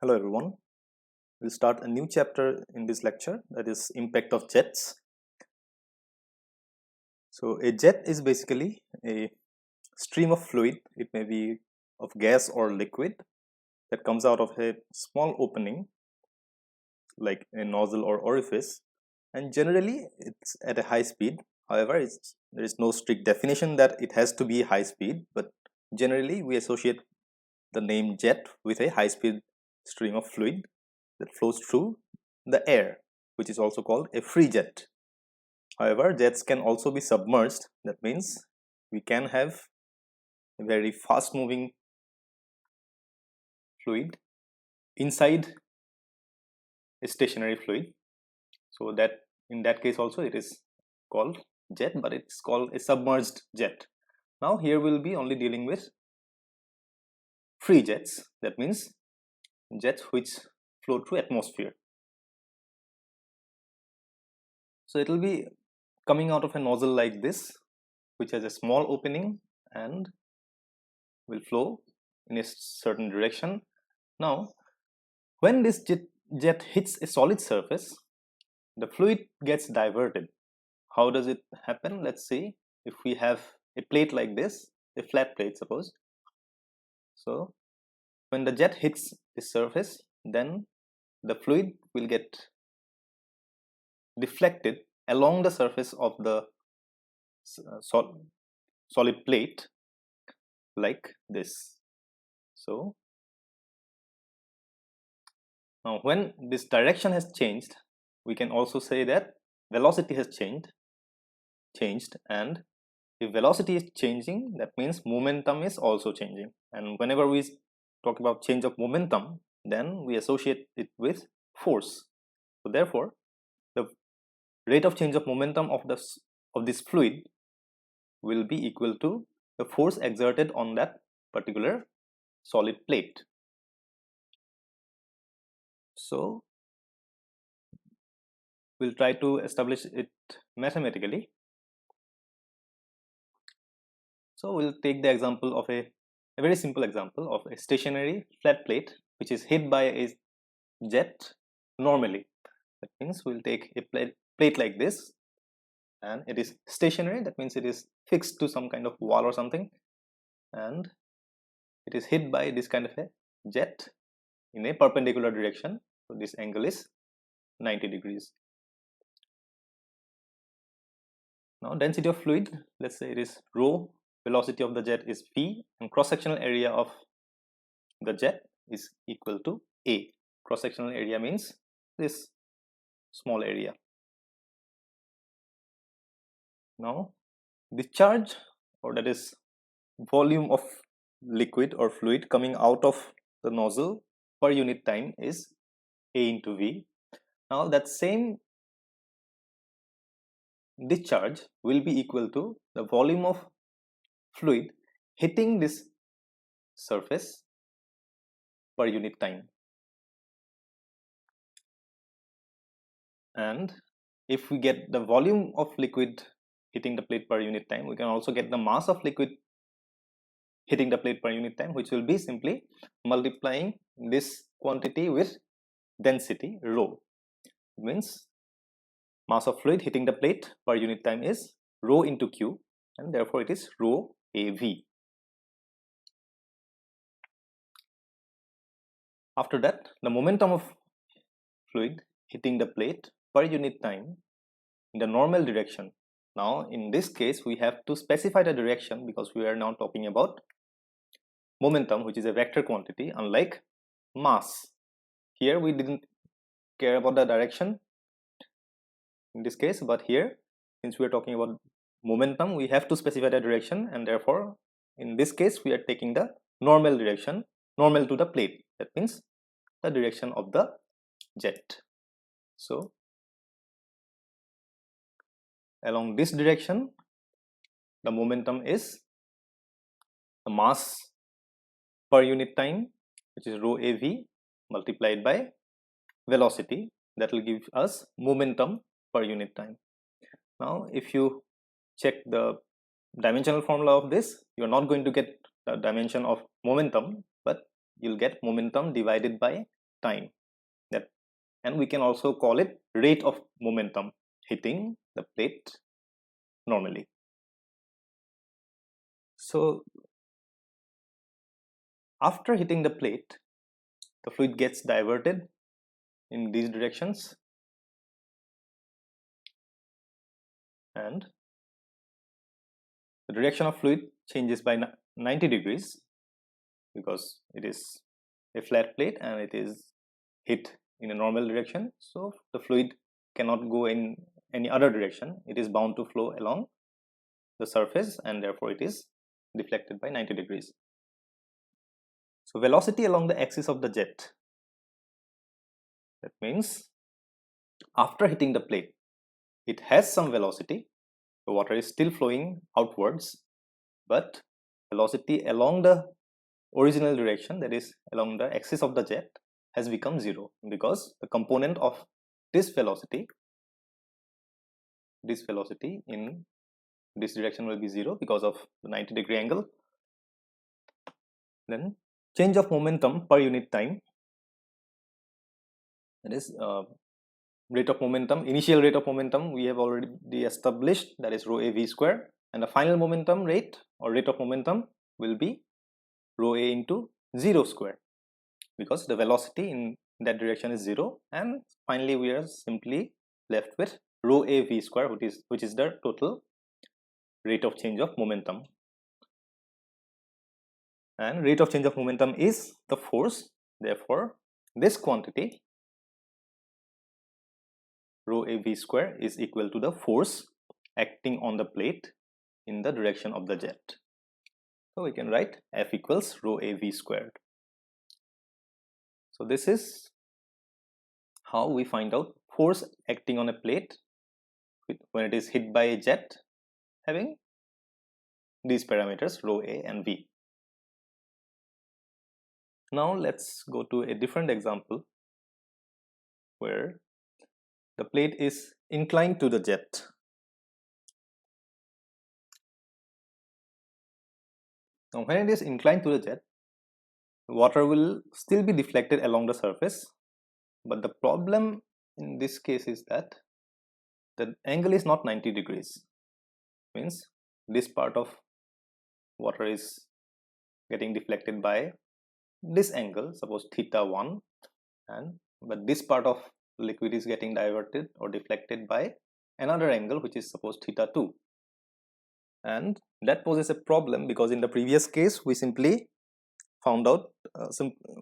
Hello everyone. We'll start a new chapter in this lecture, that is impact of jets. So a jet is basically a stream of fluid. It may be of gas or liquid that comes out of a small opening like a nozzle or orifice, and generally it's at a high speed. However, there is no strict definition that it has to be high speed, but generally we associate the name jet with a high speed stream of fluid that flows through the air, which is also called a free jet. However, jets can also be submerged. That means we can have a very fast moving fluid inside a stationary fluid. So that in that case also it is called jet, but it's called a submerged jet. Now here we'll be only dealing with free jets. That means jets which flow through atmosphere. So it will be coming out of a nozzle like this, which has a small opening and will flow in a certain direction. Now, when this jet hits a solid surface, the fluid gets diverted. How does it happen? Let's see. If we have a plate like this, a flat plate suppose. So, when the jet hits the surface, then the fluid will get deflected along the surface of the solid plate like this. So, now when this direction has changed, we can also say that velocity has changed, and if velocity is changing, that means momentum is also changing. And whenever we talk about change of momentum, then we associate it with force. So therefore, the rate of change of momentum of this fluid will be equal to the force exerted on that particular solid plate. So we'll try to establish it mathematically. So we'll take the example of a very simple example of a stationary flat plate which is hit by a jet normally. That means we'll take a plate like this, and it is stationary. That means it is fixed to some kind of wall or something, and it is hit by this kind of a jet in a perpendicular direction. So this angle is 90 degrees. Now density of fluid, let's say it is rho, velocity of the jet is v, and cross-sectional area of the jet is equal to a. Cross-sectional area means this small area. Now the charge, or that is volume of liquid or fluid coming out of the nozzle per unit time is a into v. Now that same discharge will be equal to the volume of fluid hitting this surface per unit time. And if we get the volume of liquid hitting the plate per unit time, we can also get the mass of liquid hitting the plate per unit time, which will be simply multiplying this quantity with density rho. It means mass of fluid hitting the plate per unit time is rho into q, and therefore it is rho av. After that, the momentum of fluid hitting the plate per unit time in the normal direction. Now in this case we have to specify the direction because we are now talking about momentum, which is a vector quantity, unlike mass. Here we didn't care about the direction in this case, but here, since we are talking about momentum, we have to specify the direction, and therefore in this case we are taking the normal direction, normal to the plate. That means the direction of the jet. So along this direction, the momentum is the mass per unit time, which is rho av, multiplied by velocity. That will give us momentum per unit time. Now if you check the dimensional formula of this, you are not going to get the dimension of momentum, but you'll get momentum divided by time. And we can also call it rate of momentum hitting the plate normally. So after hitting the plate, the fluid gets diverted in these directions, and the direction of fluid changes by 90 degrees because it is a flat plate and it is hit in a normal direction. So the fluid cannot go in any other direction. It is bound to flow along the surface, and therefore it is deflected by 90 degrees. So velocity along the axis of the jet, that means after hitting the plate, it has some velocity. The water is still flowing outwards, but velocity along the original direction, that is along the axis of the jet, has become zero because the component of this velocity in this direction will be zero because of the 90-degree angle. Then change of momentum per unit time, that is rate of momentum, initial rate of momentum we have already established, that is rho a v square, and the final momentum rate or rate of momentum will be rho a into 0 square because the velocity in that direction is 0, and finally we are simply left with rho a v square, which is the total rate of change of momentum. And rate of change of momentum is the force, therefore this quantity rho a v square is equal to the force acting on the plate in the direction of the jet. So we can write F equals rho a v squared. So this is how we find out force acting on a plate when it is hit by a jet having these parameters rho a and v. Now let's go to a different example where the plate is inclined to the jet. Now when it is inclined to the jet, water will still be deflected along the surface, but the problem in this case is that the angle is not 90 degrees. Means this part of water is getting deflected by this angle, suppose theta 1, but this part of liquid is getting diverted or deflected by another angle which is suppose theta 2, and that poses a problem because in the previous case we simply found out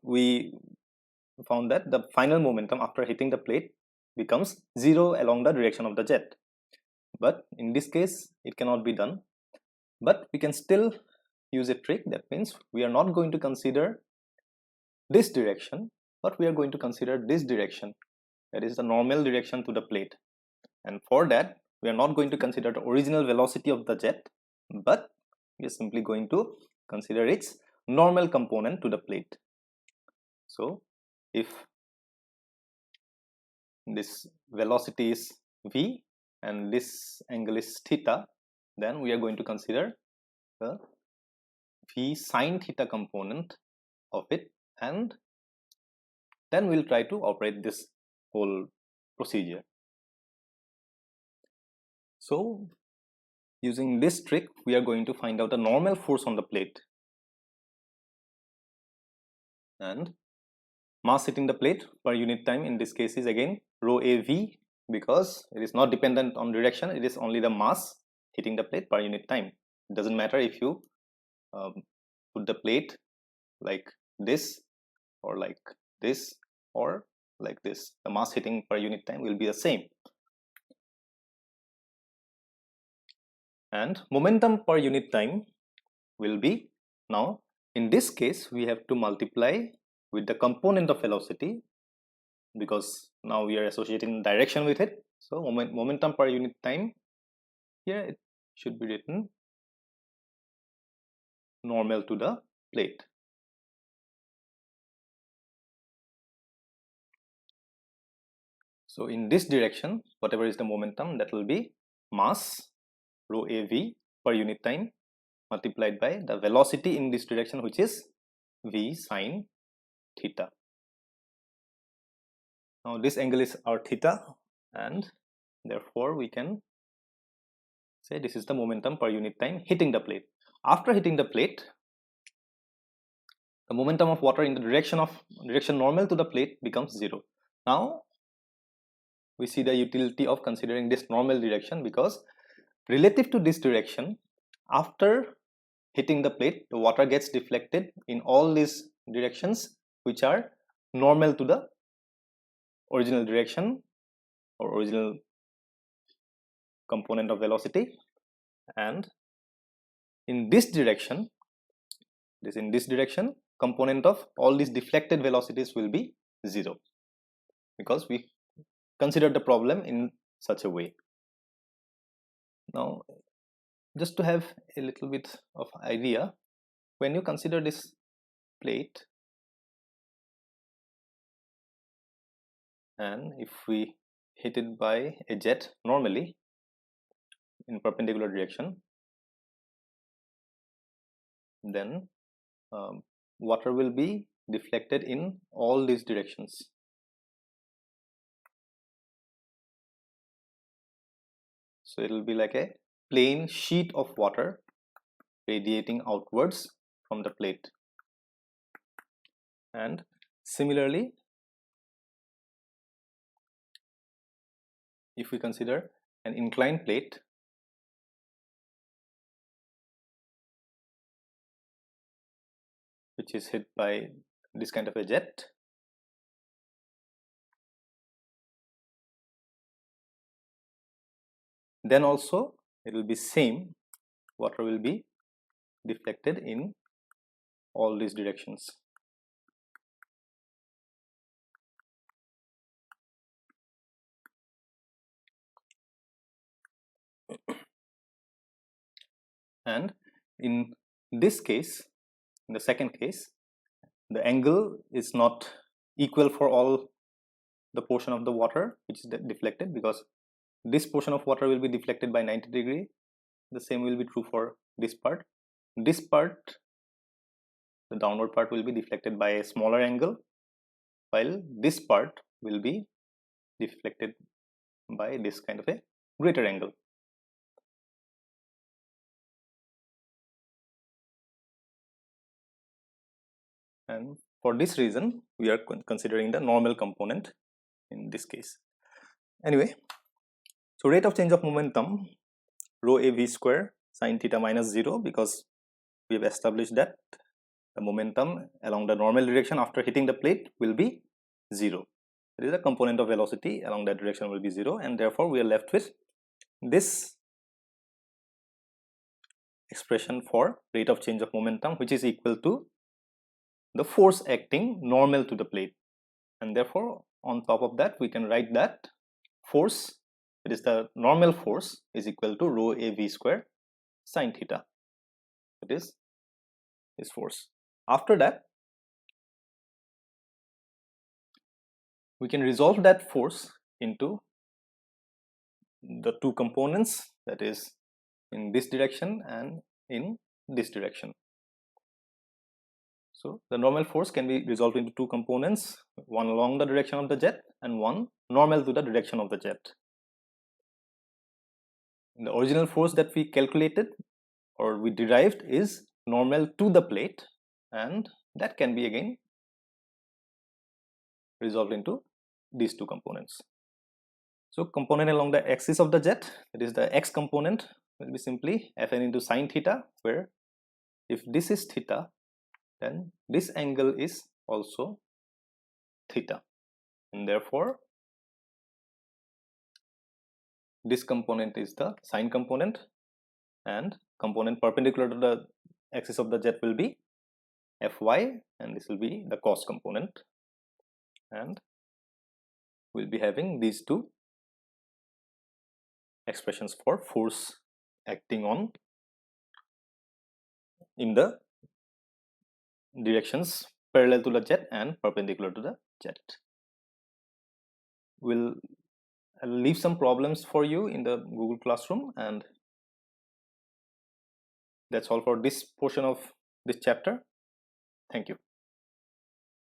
we found that the final momentum after hitting the plate becomes 0 along the direction of the jet, but in this case it cannot be done. But we can still use a trick. That means we are not going to consider this direction, but we are going to consider this direction, that is the normal direction to the plate, and for that we are not going to consider the original velocity of the jet, but we are simply going to consider its normal component to the plate. So if this velocity is v and this angle is theta, then we are going to consider the v sine theta component of it, and then we'll try to operate this whole procedure. So using this trick we are going to find out the normal force on the plate, and mass hitting the plate per unit time in this case is again rho a v because it is not dependent on direction, it is only the mass hitting the plate per unit time. It doesn't matter if you put the plate like this or like this or like this, the mass hitting per unit time will be the same. And momentum per unit time will be, now in this case we have to multiply with the component of velocity because now we are associating direction with it. So momentum per unit time, here it should be written normal to the plate. So in this direction, whatever is the momentum, that will be mass rho a v per unit time multiplied by the velocity in this direction, which is v sine theta. Now this angle is our theta, and therefore we can say this is the momentum per unit time hitting the plate. After hitting the plate, the momentum of water in the direction normal to the plate becomes 0. Now we see the utility of considering this normal direction, because relative to this direction, after hitting the plate, the water gets deflected in all these directions which are normal to the original direction or original component of velocity, and in this direction, component of all these deflected velocities will be 0, because we considered the problem in such a way. Now, just to have a little bit of idea, when you consider this plate, and if we hit it by a jet normally in perpendicular direction, then water will be deflected in all these directions. So it will be like a plain sheet of water radiating outwards from the plate. And similarly, if we consider an inclined plate, which is hit by this kind of a jet, then also it will be same, water will be deflected in all these directions. And in this case, in the second case, the angle is not equal for all the portion of the water which is deflected, because this portion of water will be deflected by 90 degree. The same will be true for this part. This part, the downward part, will be deflected by a smaller angle, while this part will be deflected by this kind of a greater angle. And for this reason, we are considering the normal component in this case. Anyway, so rate of change of momentum, rho a v square sine theta minus 0, because we have established that the momentum along the normal direction after hitting the plate will be 0. There is a component of velocity along that direction will be 0, and therefore we are left with this expression for rate of change of momentum, which is equal to the force acting normal to the plate. And therefore on top of that we can write that force, that is the normal force, is equal to rho a v square sine theta. It is this force. After that, we can resolve that force into the two components, that is in this direction and in this direction. So the normal force can be resolved into two components, one along the direction of the jet and one normal to the direction of the jet. The original force that we calculated or we derived is normal to the plate, and that can be again resolved into these two components. So component along the axis of the jet, that is the x component, will be simply Fn into sine theta, where if this is theta, then this angle is also theta, and therefore this component is the sine component, and component perpendicular to the axis of the jet will be Fy, and this will be the cos component, and we'll be having these two expressions for force acting on in the directions parallel to the jet and perpendicular to the jet. We'll leave some problems for you in the Google Classroom, and that's all for this portion of this chapter. Thank you.